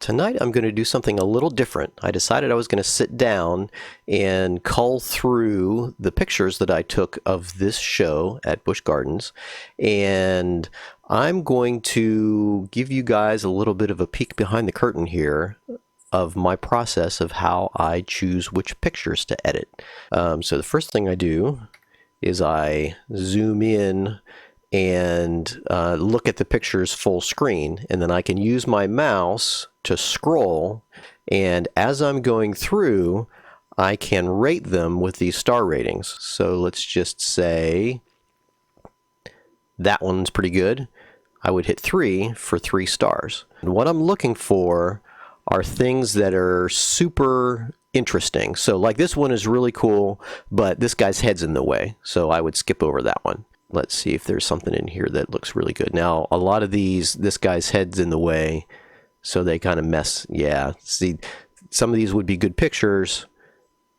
Tonight I'm going to do something a little different. I decided I was going to sit down and cull through the pictures that I took of this show at Busch Gardens, and I'm going to give you guys a little bit of a peek behind the curtain here of my process of how I choose which pictures to edit. So the first thing I do is I zoom in and look at the pictures full screen, and then I can use my mouse to scroll, and as I'm going through I can rate them with these star ratings. So let's just say that one's pretty good. I would hit 3 for 3 stars. And what I'm looking for are things that are super interesting. So like this one is really cool, but this guy's head's in the way, so I would skip over that one. Let's see if there's something in here that looks really good. Now, a lot of these, this guy's head's in the way, so they kind of mess. Yeah, see, some of these would be good pictures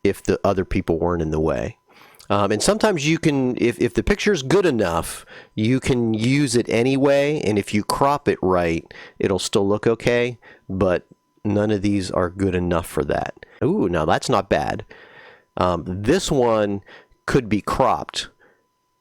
if the other people weren't in the way. And sometimes you can, if the picture's good enough, you can use it anyway, and if you crop it right, it'll still look okay, but none of these are good enough for that. Ooh, now that's not bad. This one could be cropped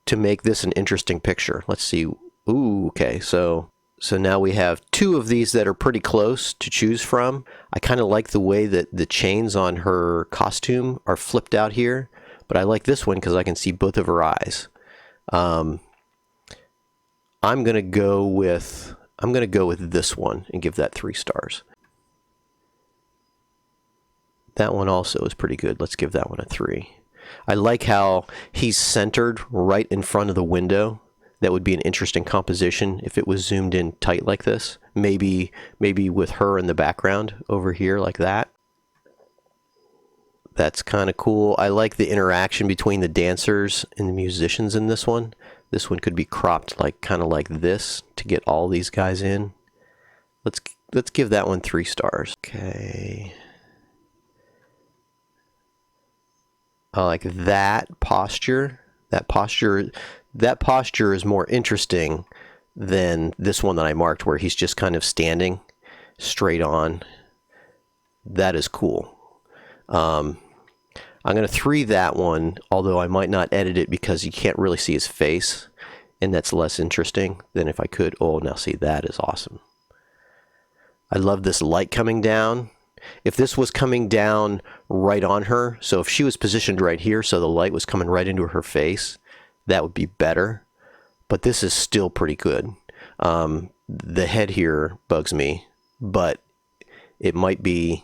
to make this an interesting picture. Let's see. Ooh, okay, so now we have 2 of these that are pretty close to choose from. I kind of like the way that the chains on her costume are flipped out here, but I like this one because I can see both of her eyes. I'm gonna go with this one and give that 3 stars. That one also is pretty good. Let's give that one a 3. I like how he's centered right in front of the window. That would be an interesting composition if it was zoomed in tight like this. Maybe with her in the background over here like that. That's kind of cool. I like the interaction between the dancers and the musicians in this one. This one could be cropped like kind of like this to get all these guys in. Let's give that one 3 stars. Okay. I like that posture. That posture is more interesting than this one that I marked where he's just kind of standing straight on. That is cool. I'm going to 3 that one, although I might not edit it because you can't really see his face, and that's less interesting than if I could. Oh, now see, that is awesome. I love this light coming down. If this was coming down right on her, so if she was positioned right here so the light was coming right into her face, that would be better. But this is still pretty good. The head here bugs me, but it might be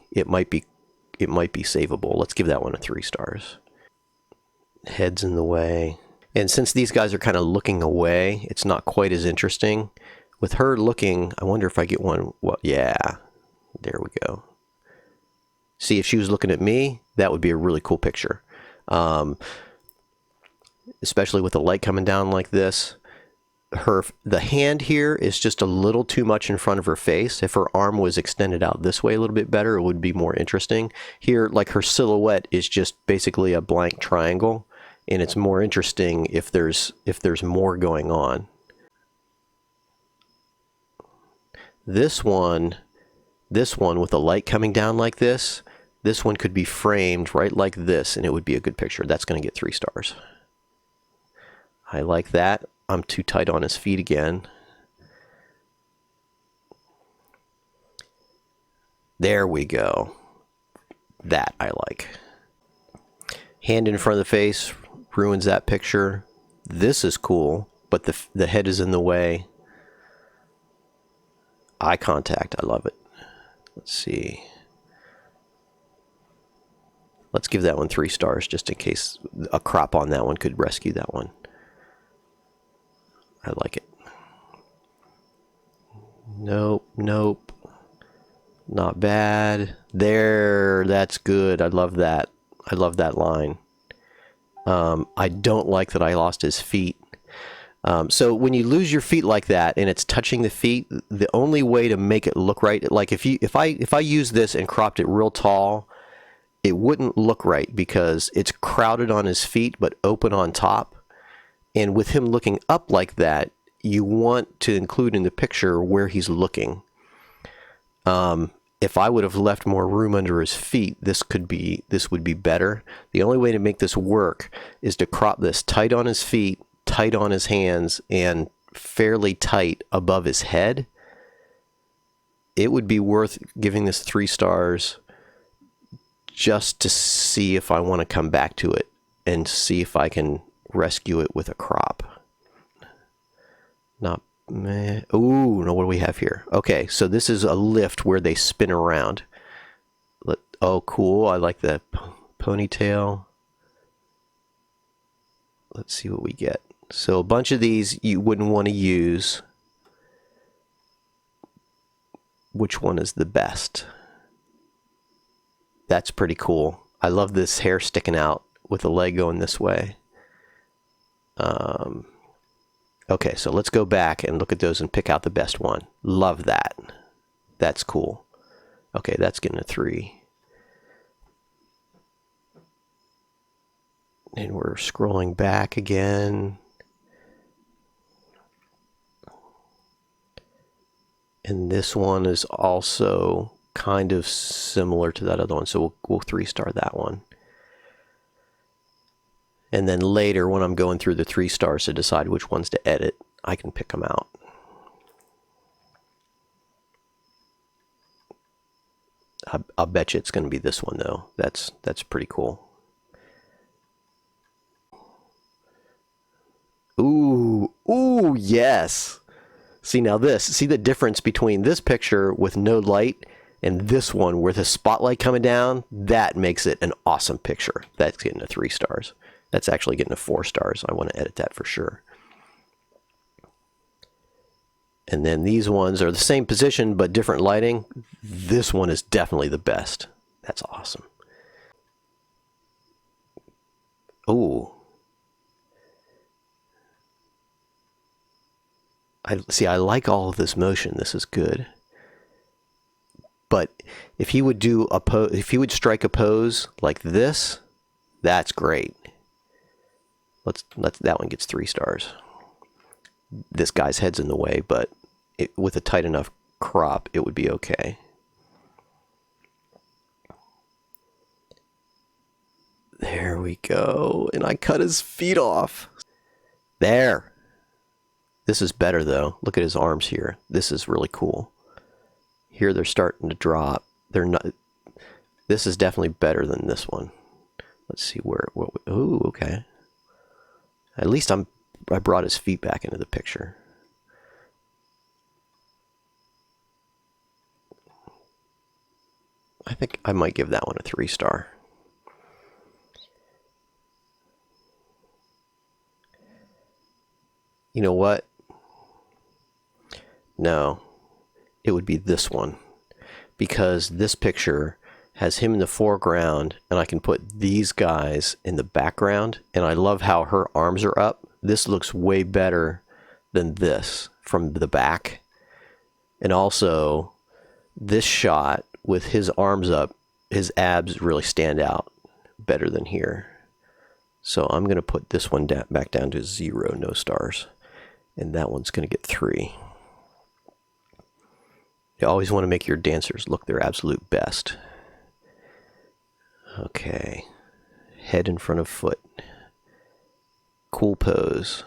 savable. Let's give that one a 3 stars. Head's in the way. And since these guys are kind of looking away, it's not quite as interesting. With her looking, I wonder if I get one. Well, yeah, there we go. See, if she was looking at me, that would be a really cool picture. Especially with the light coming down like this. The hand here is just a little too much in front of her face. If her arm was extended out this way a little bit better, it would be more interesting. Here, like her silhouette is just basically a blank triangle, and it's more interesting if there's more going on. This one with the light coming down like this one could be framed right like this, and it would be a good picture. That's going to get 3 stars. I like that. I'm too tight on his feet again. There we go. That I like. Hand in front of the face ruins that picture. This is cool, but the head is in the way. Eye contact, I love it. Let's see. Let's give that one 3 stars just in case a crop on that one could rescue that one. I like it. Nope. Not bad. There, that's good. I love that. I love that line. I don't like that I lost his feet. So when you lose your feet like that and it's touching the feet, the only way to make it look right, like if I use this and cropped it real tall, it wouldn't look right because it's crowded on his feet but open on top. And with him looking up like that, you want to include in the picture where he's looking. if I would have left more room under his feet, this would be better. The only way to make this work is to crop this tight on his feet, tight on his hands, and fairly tight above his head. It would be worth giving this 3 stars just to see if I want to come back to it and see if I can rescue it with a crop. Not meh. Ooh, no, what do we have here? Okay, so this is a lift where they spin around. Oh, cool. I like the ponytail. Let's see what we get. So a bunch of these you wouldn't want to use. Which one is the best? That's pretty cool. I love this hair sticking out with the leg going this way. Okay, so let's go back and look at those and pick out the best one. Love that. That's cool. Okay, that's getting a 3. And we're scrolling back again. And this one is also kind of similar to that other one, so we'll 3-star that one. And then later, when I'm going through the 3 stars to decide which ones to edit, I can pick them out. I'll bet you it's going to be this one, though. That's pretty cool. Ooh, yes. See the difference between this picture with no light and this one with a spotlight coming down? That makes it an awesome picture. That's getting a 3 stars. That's actually getting a 4 stars. I want to edit that for sure. And then these ones are the same position but different lighting. This one is definitely the best. That's awesome. Ooh. I like all of this motion. This is good. But if he would do if he would strike a pose like this, that's great. That one gets 3 stars. This guy's head's in the way, but with a tight enough crop, it would be okay. There we go. And I cut his feet off. There. This is better, though. Look at his arms here. This is really cool. Here they're starting to drop. They're not. This is definitely better than this one. Let's see ooh, okay. At least I brought his feet back into the picture. I think I might give that one a 3 star. You know what? No, it would be this one, because this picture has him in the foreground and I can put these guys in the background, and I love how her arms are up. This looks way better than this from the back. And also this shot with his arms up, his abs really stand out better than here. So I'm going to put this one back down to 0, no stars. And that one's going to get 3. You always want to make your dancers look their absolute best. Okay. Head in front of foot. Cool pose.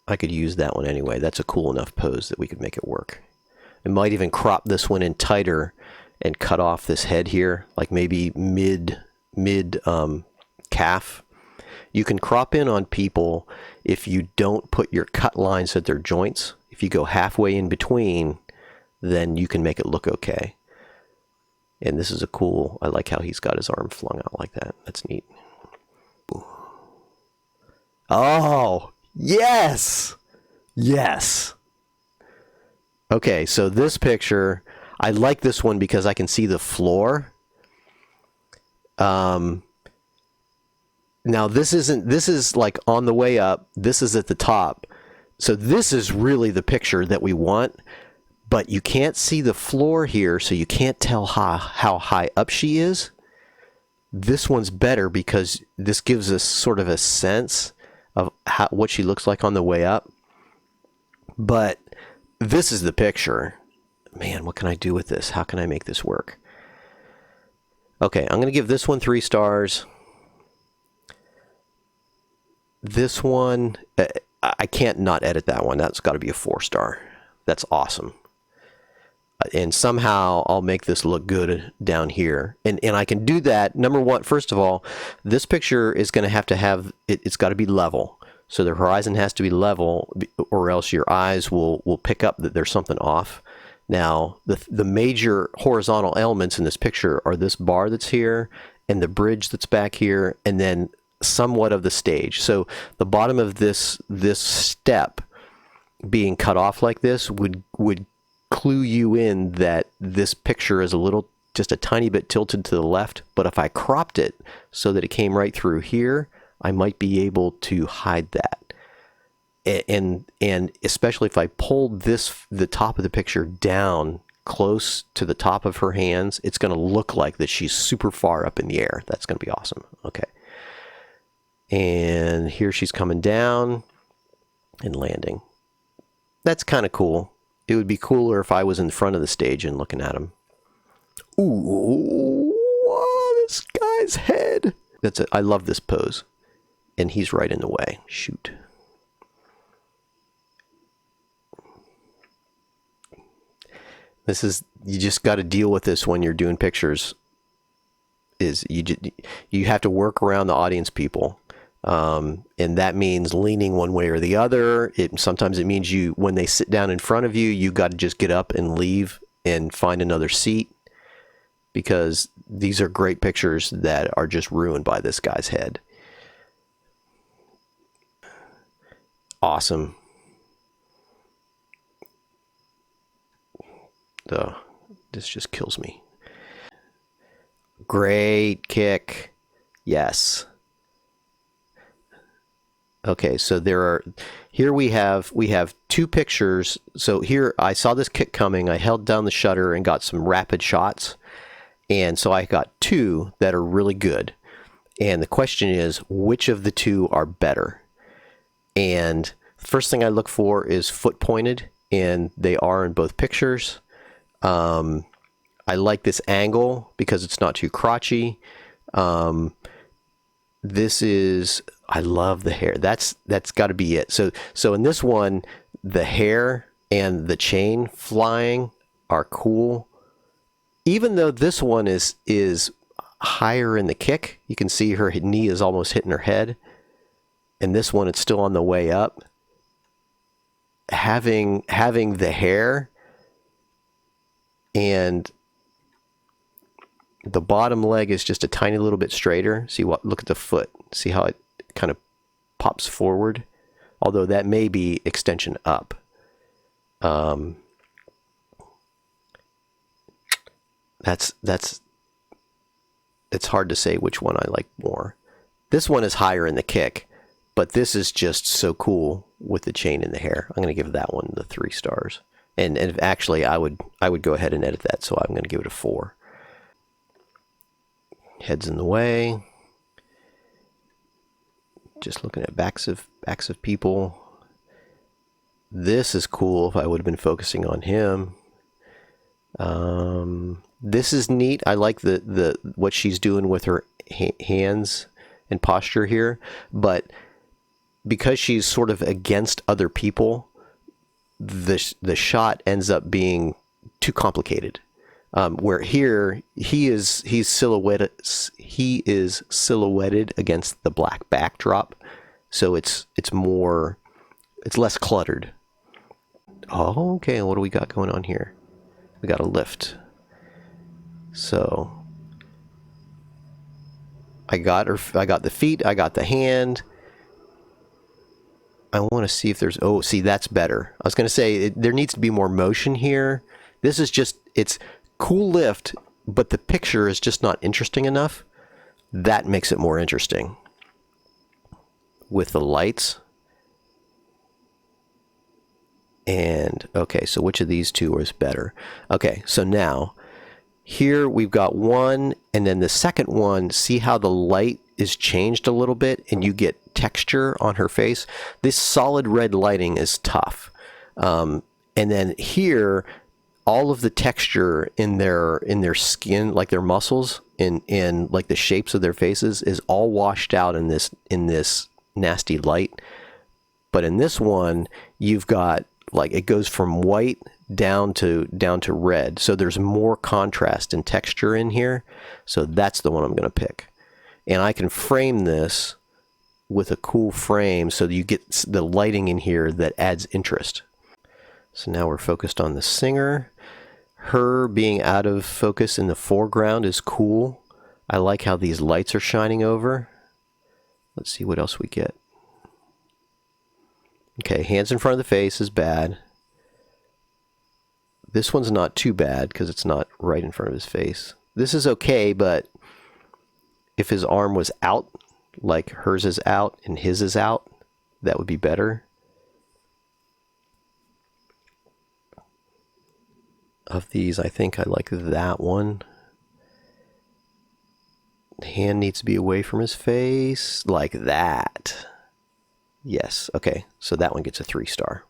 I could use that one anyway. That's a cool enough pose that we could make it work. I might even crop this one in tighter and cut off this head here, like maybe mid calf. You can crop in on people if you don't put your cut lines at their joints. If you go halfway in between, then you can make it look okay. And this is a cool, I like how he's got his arm flung out like that. That's neat. Oh, yes! Yes! Okay, so this picture, I like this one because I can see the floor. Now this is like on the way up, this is at the top. So this is really the picture that we want, but you can't see the floor here, so you can't tell how high up she is. This one's better because this gives us sort of a sense of what she looks like on the way up. But this is the picture. Man, what can I do with this? How can I make this work? Okay, I'm going to give this one 3 stars. This one, I can't not edit that one. That's got to be a 4-star. That's awesome. And somehow I'll make this look good down here. And I can do that. Number one, first of all, this picture is going to have, it's got to be level. So the horizon has to be level, or else your eyes will pick up that there's something off. Now, the major horizontal elements in this picture are this bar that's here, and the bridge that's back here, and then somewhat of the stage. So the bottom of this step being cut off like this would clue you in that this picture is just a tiny bit tilted to the left. But if I cropped it so that it came right through here, I might be able to hide that. And especially if I pulled the top of the picture down close to the top of her hands, it's going to look like that she's super far up in the air. That's going to be awesome. Okay. And here she's coming down and landing. That's kind of cool. It would be cooler if I was in front of the stage and looking at him. Ooh, whoa, this guy's head. I love this pose. And he's right in the way. Shoot. You just got to deal with this when you're doing pictures. You have to work around the audience people. And that means leaning one way or the other. Sometimes it means when they sit down in front of you, you got to just get up and leave and find another seat, because these are great pictures that are just ruined by this guy's head. Awesome. This just kills me. Great kick. Yes. Okay, so here we have 2 pictures. So here I saw this kick coming. I held down the shutter and got some rapid shots. And so I got 2 that are really good. And the question is, which of the 2 are better? And the first thing I look for is foot pointed, and they are in both pictures. I like this angle because it's not too crotchy. I love the hair. That's got to be it. So in this one, the hair and the chain flying are cool. Even though this one is higher in the kick, you can see her knee is almost hitting her head. And this one, it's still on the way up. Having the hair and the bottom leg is just a tiny little bit straighter. Look at the foot. See how it kind of pops forward? Although that may be extension up. It's hard to say which one I like more. This one is higher in the kick, but this is just so cool with the chain and the hair. I'm going to give that one the 3 stars. And actually, I would go ahead and edit that, so I'm going to give it a 4. Head's in the way. Just looking at backs of people. This is cool. If I would have been focusing on him. This is neat. I like the what she's doing with her hands and posture here, but because she's sort of against other people, the shot ends up being too complicated. Where here he's silhouetted against the black backdrop, so it's less cluttered. Oh, okay. What do we got going on here? We got a lift. So I got the feet. I got the hand. I want to see if there's... Oh, see, that's better. I was going to say, there needs to be more motion here. This is just... It's cool lift, but the picture is just not interesting enough. That makes it more interesting. With the lights. And, okay, so which of these 2 is better? Okay, so now, here we've got one, and then the second one, see how the light is changed a little bit, and you get texture on her face? This solid red lighting is tough. And then here, all of the texture in their skin, like their muscles and like the shapes of their faces, is all washed out in this nasty light. But in this one, you've got, like, it goes from white down to red. So there's more contrast and texture in here. So that's the one I'm going to pick. And I can frame this with a cool frame so that you get the lighting in here that adds interest. So now we're focused on the singer. Her being out of focus in the foreground is cool. I like how these lights are shining over. Let's see what else we get. Okay, hands in front of the face is bad. This one's not too bad because it's not right in front of his face. This is okay, but if his arm was out, like hers is out and his is out, that would be better. Of these, I think I like that one. The hand needs to be away from his face, like that. Yes, okay, so that one gets a 3-star.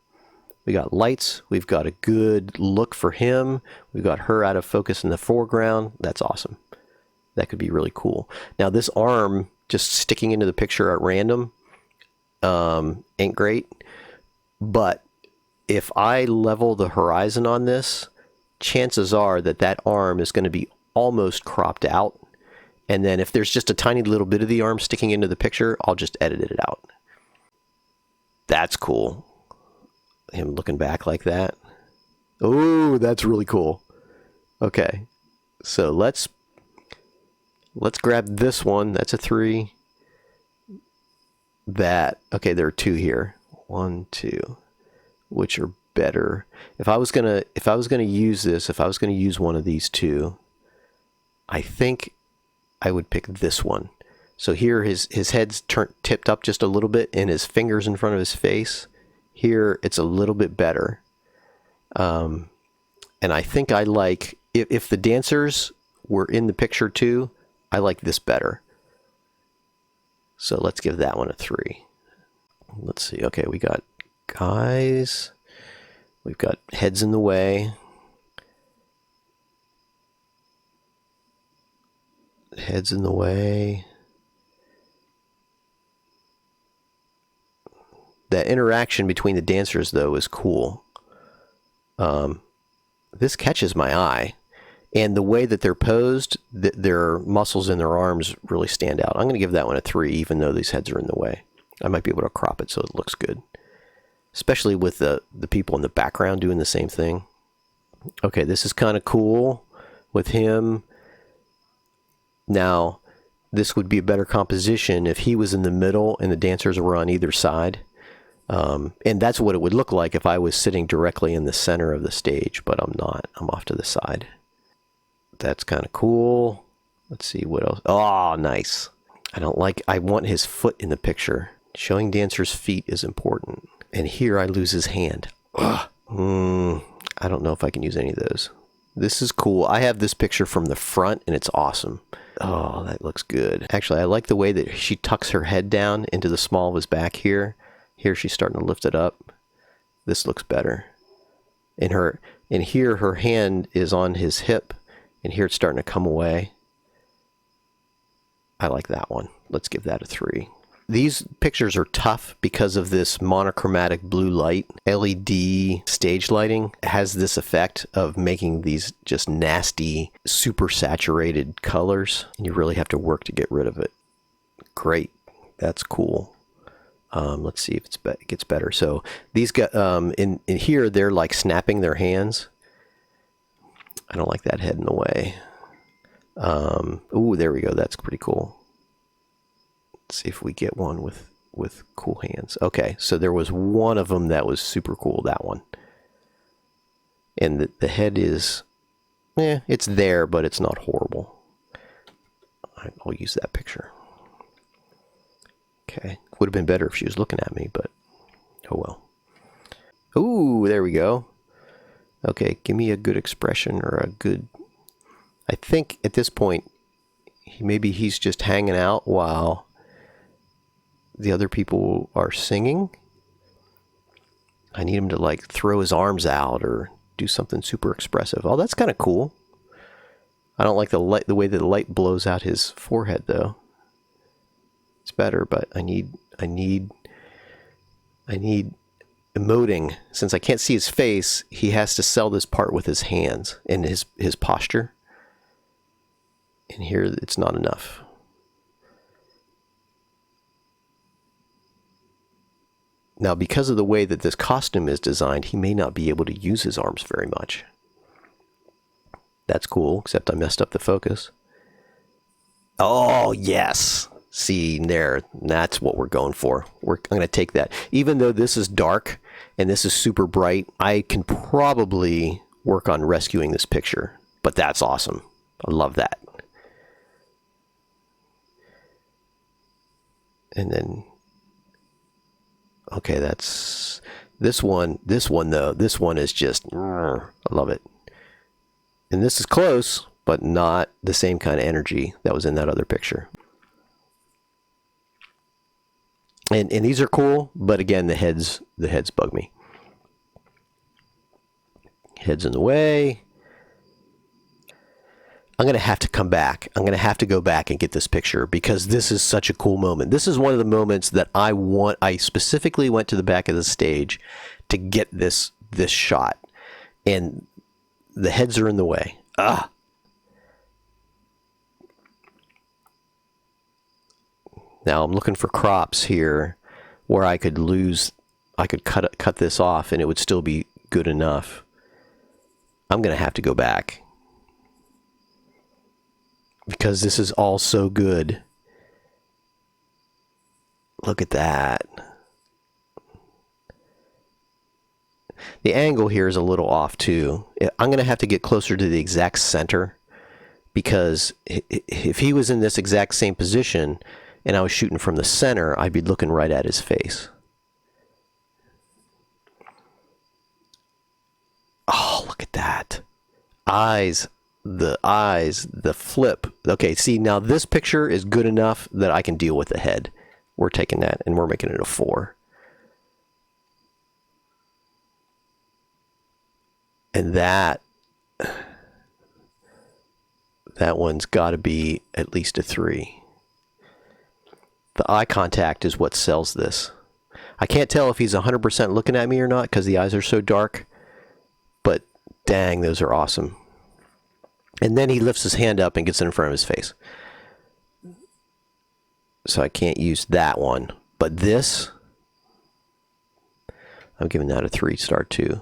We got lights, we've got a good look for him, we've got her out of focus in the foreground. That's awesome. That could be really cool. Now this arm just sticking into the picture at random ain't great, but if I level the horizon on this, chances are that that arm is going to be almost cropped out, and then if there's just a tiny little bit of the arm sticking into the picture, I'll just edit it out. That's cool. Him looking back like that. Oh, that's really cool. Okay, so let's grab this one. That's a 3. That, okay, there are 2 here. 1, 2, which are better. If I was gonna use this, if I was gonna use one of these 2, I think I would pick this one. So here his head's tipped up just a little bit and his fingers in front of his face. Here it's a little bit better. And I think I like, if the dancers were in the picture too, I like this better. So let's give that one a 3. Let's see. Okay, we got guys. We've got heads in the way. Heads in the way. That interaction between the dancers, though, is cool. This catches my eye. And the way that they're posed, their muscles in their arms really stand out. I'm going to give that one a 3, even though these heads are in the way. I might be able to crop it so it looks good. Especially with the people in the background doing the same thing. Okay, this is kind of cool with him. Now, this would be a better composition if he was in the middle and the dancers were on either side. And that's what it would look like if I was sitting directly in the center of the stage, but I'm not. I'm off to the side. That's kind of cool. Let's see what else. Oh, nice. I want his foot in the picture. Showing dancers' feet is important. And here I lose his hand. I don't know if I can use any of those. This is cool. I have this picture from the front and it's awesome. Oh, that looks good. Actually, I like the way that she tucks her head down into the small of his back here. Here she's starting to lift it up. This looks better. And here her hand is on his hip, and here it's starting to come away. I like that one. Let's give that a 3. These pictures are tough because of this monochromatic blue light. LED stage lighting has this effect of making these just nasty, super saturated colors, and you really have to work to get rid of it. Great. That's cool. Let's see if it gets better. So these guys, in here, they're like snapping their hands. I don't like that head in the way. Ooh, there we go. That's pretty cool. Let's see if we get one with cool hands. Okay, so there was one of them that was super cool, that one. And the head is, it's there, but it's not horrible. I'll use that picture. Okay, would have been better if she was looking at me, but oh well. Ooh, there we go. Okay, give me a good expression or a good... I think at this point, maybe he's just hanging out while the other people are singing. I need him to like throw his arms out or do something super expressive. Oh, that's kind of cool. I don't like the way that the light blows out his forehead though. It's better, but I need emoting. Since I can't see his face, he has to sell this part with his hands and his posture. And here it's not enough. Now, because of the way that this costume is designed, he may not be able to use his arms very much. That's cool, except I messed up the focus. Oh, yes. See, there, that's what we're going for. I'm going to take that. Even though this is dark and this is super bright, I can probably work on rescuing this picture. But that's awesome. I love that. And then, okay, that's this one. This one, though, this one is just, I love it. And this is close, but not the same kind of energy that was in that other picture. And these are cool, but again, the heads bug me. Head's in the way. I'm going to have to come back. I'm going to have to go back and get this picture because this is such a cool moment. This is one of the moments that I want. I specifically went to the back of the stage to get this shot. And the heads are in the way. Ah. Now I'm looking for crops here where I could cut this off and it would still be good enough. I'm going to have to go back because this is all so good. Look at that. The angle here is a little off too. I'm going to have to get closer to the exact center because if he was in this exact same position and I was shooting from the center, I'd be looking right at his face. Oh, look at that. The flip. Okay, see, now this picture is good enough that I can deal with the head. We're taking that and we're making it a 4. And that one's got to be at least a 3. The eye contact is what sells this. I can't tell if he's 100% looking at me or not because the eyes are so dark. But dang, those are awesome. And then he lifts his hand up and gets in front of his face. So I can't use that one. But this, I'm giving that a 3-star too.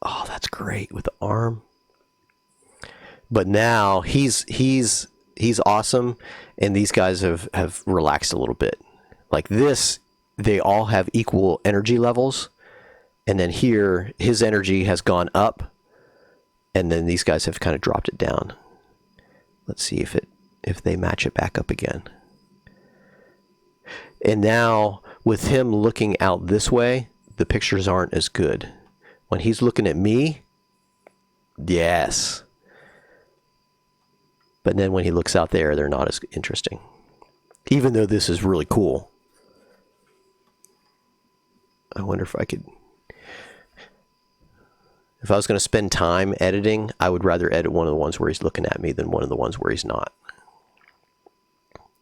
Oh, that's great with the arm. But now he's awesome, and these guys have relaxed a little bit. Like this, they all have equal energy levels, and then here his energy has gone up, and then these guys have kind of dropped it down. Let's see if they match it back up again. And now with him looking out this way, the pictures aren't as good. When he's looking at me, yes. But then when he looks out there, they're not as interesting. Even though this is really cool. I wonder if I could... If I was going to spend time editing, I would rather edit one of the ones where he's looking at me than one of the ones where he's not.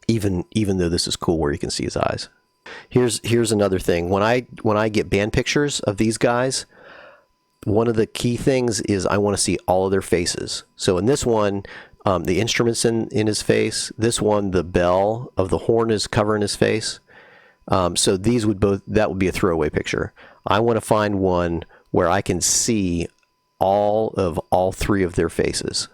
Even though this is cool where you can see his eyes. Here's another thing. When I get band pictures of these guys, one of the key things is I want to see all of their faces. So in this one, the instrument's in his face. This one, the bell of the horn is covering his face. So these that would be a throwaway picture. I want to find one where I can see all 3 of their faces.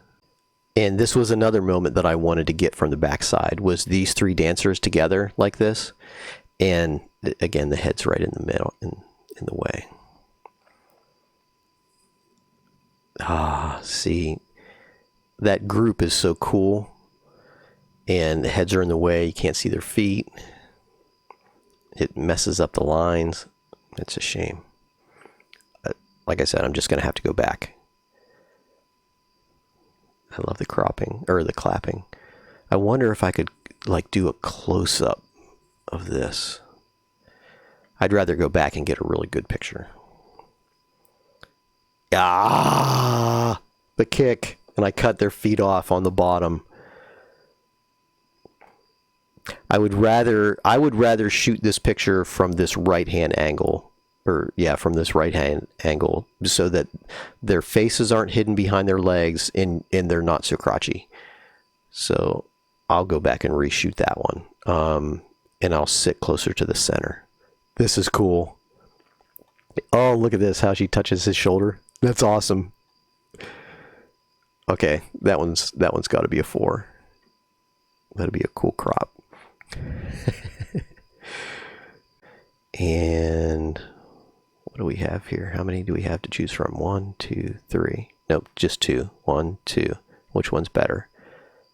And this was another moment that I wanted to get from the backside, was these 3 dancers together like this. And again, the head's right in the middle, in the way. Ah, see, that group is so cool, and the heads are in the way. You can't see their feet. It messes up the lines. It's a shame. Like I said, I'm just going to have to go back. I love the cropping, or the clapping. I wonder if I could like do a close-up of this. I'd rather go back and get a really good picture. Ah, the kick. And I cut their feet off on the bottom. I would rather shoot this picture from this right-hand angle. Or, yeah, from this right-hand angle. So that their faces aren't hidden behind their legs and they're not so crotchy. So I'll go back and reshoot that one. And I'll sit closer to the center. This is cool. Oh, look at this, how she touches his shoulder. That's awesome. Okay, that one's got to be a 4. That'll be a cool crop. And what do we have here? How many do we have to choose from? 1, 2, 3. Nope, just 2. 1, 2. Which one's better?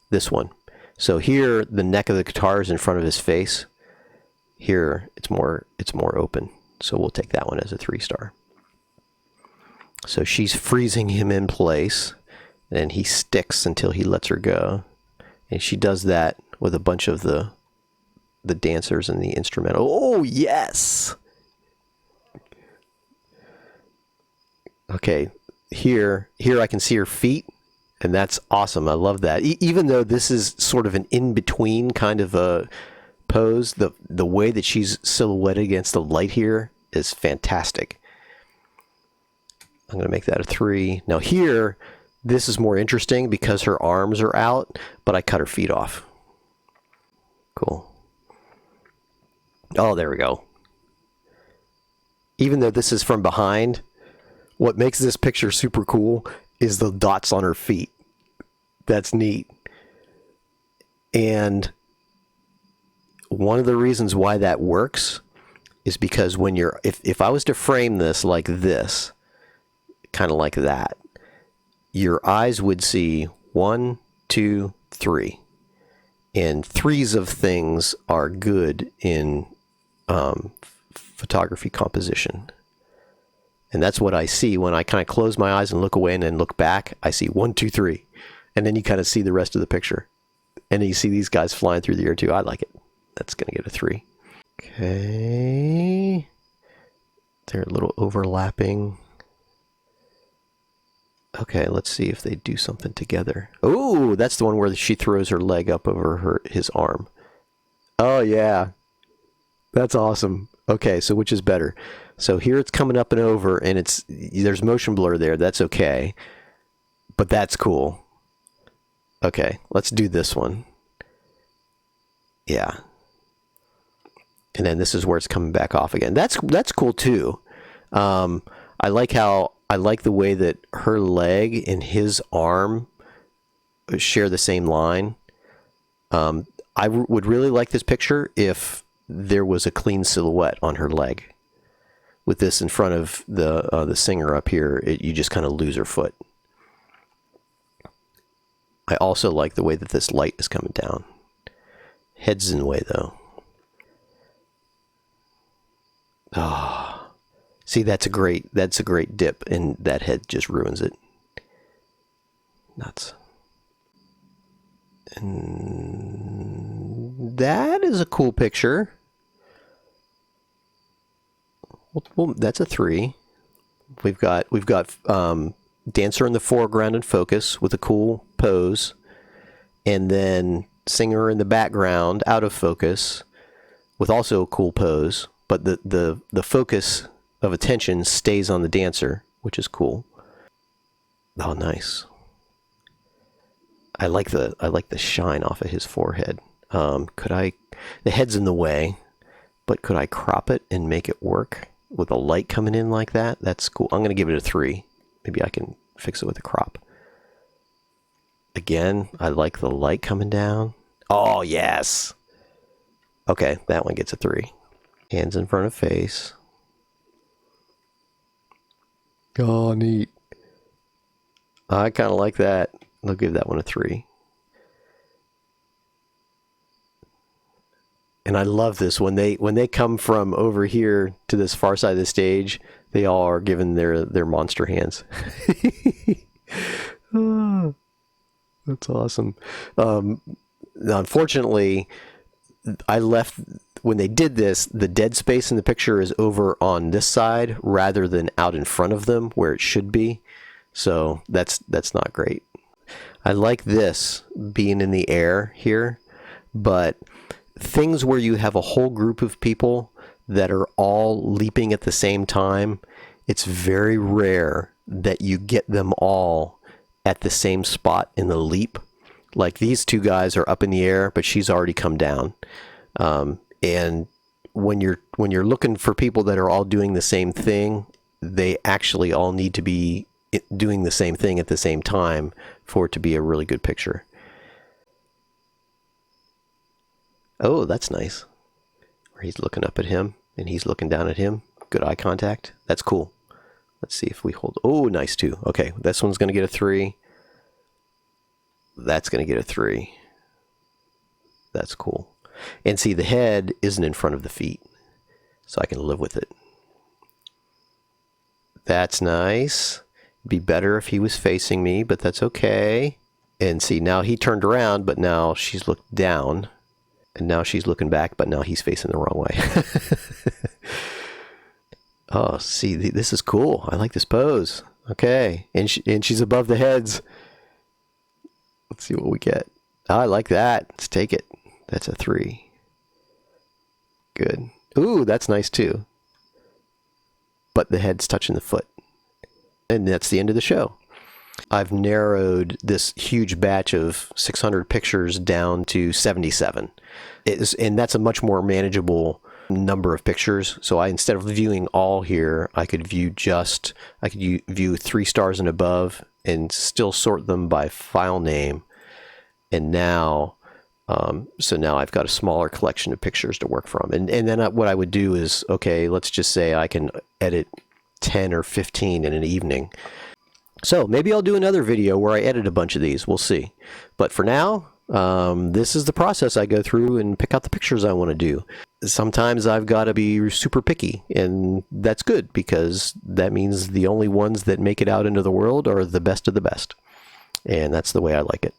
This one. So here, the neck of the guitar is in front of his face. Here, it's more open. So we'll take that one as a 3-star. So she's freezing him in place, and he sticks until he lets her go. And she does that with a bunch of the dancers and the instrumental. Oh, yes! Okay, here I can see her feet, and that's awesome. I love that. Even though this is sort of an in-between kind of a pose, the way that she's silhouetted against the light here is fantastic. I'm going to make that a 3. Now here, this is more interesting because her arms are out, but I cut her feet off. Cool. Oh, there we go. Even though this is from behind, what makes this picture super cool is the dots on her feet. That's neat. And one of the reasons why that works is because when you're, if I was to frame this like this, kind of like that, your eyes would see 1, 2, 3. And 3s of things are good in photography composition. And that's what I see when I kind of close my eyes and look away and then look back. I see 1, 2, 3. And then you kind of see the rest of the picture. And then you see these guys flying through the air too. I like it. That's going to get a 3. Okay. They're a little overlapping. Okay, let's see if they do something together. Oh, that's the one where she throws her leg up over his arm. Oh, yeah. That's awesome. Okay, so which is better? So here it's coming up and over, and there's motion blur there. That's okay. But that's cool. Okay, let's do this one. Yeah. And then this is where it's coming back off again. That's cool too. I like the way that her leg and his arm share the same line. I would really like this picture if there was a clean silhouette on her leg. With this in front of the singer up here, you just kind of lose her foot. I also like the way that this light is coming down. Head's in the way though. Ah, oh, see, that's a great dip, and that head just ruins it. Nuts. And that is a cool picture. Well, that's a 3. We've got dancer in the foreground in focus with a cool pose, and then singer in the background out of focus with also a cool pose. But the focus of attention stays on the dancer, which is cool. Oh, nice. I like the shine off of his forehead. The head's in the way, but could I crop it and make it work with a light coming in like that? That's cool. I'm going to give it a 3. Maybe I can fix it with a crop. Again, I like the light coming down. Oh, yes. Okay, that one gets a 3. Hands in front of face. Oh, neat. I kind of like that. I'll give that one a 3. And I love this when they come from over here to this far side of the stage, they all are given their monster hands. Oh, that's awesome. Unfortunately, I left when they did this, the dead space in the picture is over on this side rather than out in front of them where it should be. So that's not great. I like this being in the air here, but things where you have a whole group of people that are all leaping at the same time, it's very rare that you get them all at the same spot in the leap. Like these two guys are up in the air, but she's already come down. And when you're looking for people that are all doing the same thing, they actually all need to be doing the same thing at the same time for it to be a really good picture. Oh, that's nice. Where he's looking up at him and he's looking down at him. Good eye contact. That's cool. Let's see if we hold. Oh, nice too. Okay, this one's going to get a 3. That's going to get a 3. That's cool. And see, the head isn't in front of the feet, so I can live with it. That's nice. It'd be better if he was facing me, but that's okay. And see, now he turned around, but now she's looked down. And now she's looking back, but now he's facing the wrong way. Oh, see, this is cool. I like this pose. Okay, and she's above the heads. Let's see what we get. Oh, I like that. Let's take it. That's a 3. Good. Ooh, that's nice too. But the head's touching the foot. And that's the end of the show. I've narrowed this huge batch of 600 pictures down to 77. And that's a much more manageable number of pictures. So instead of viewing all here, I could view 3 stars and above and still sort them by file name. And now, so now I've got a smaller collection of pictures to work from. And then what I would do is, okay, let's just say I can edit 10 or 15 in an evening. So maybe I'll do another video where I edit a bunch of these. We'll see. But for now, this is the process I go through and pick out the pictures I want to do. Sometimes I've got to be super picky, and that's good because that means the only ones that make it out into the world are the best of the best. And that's the way I like it.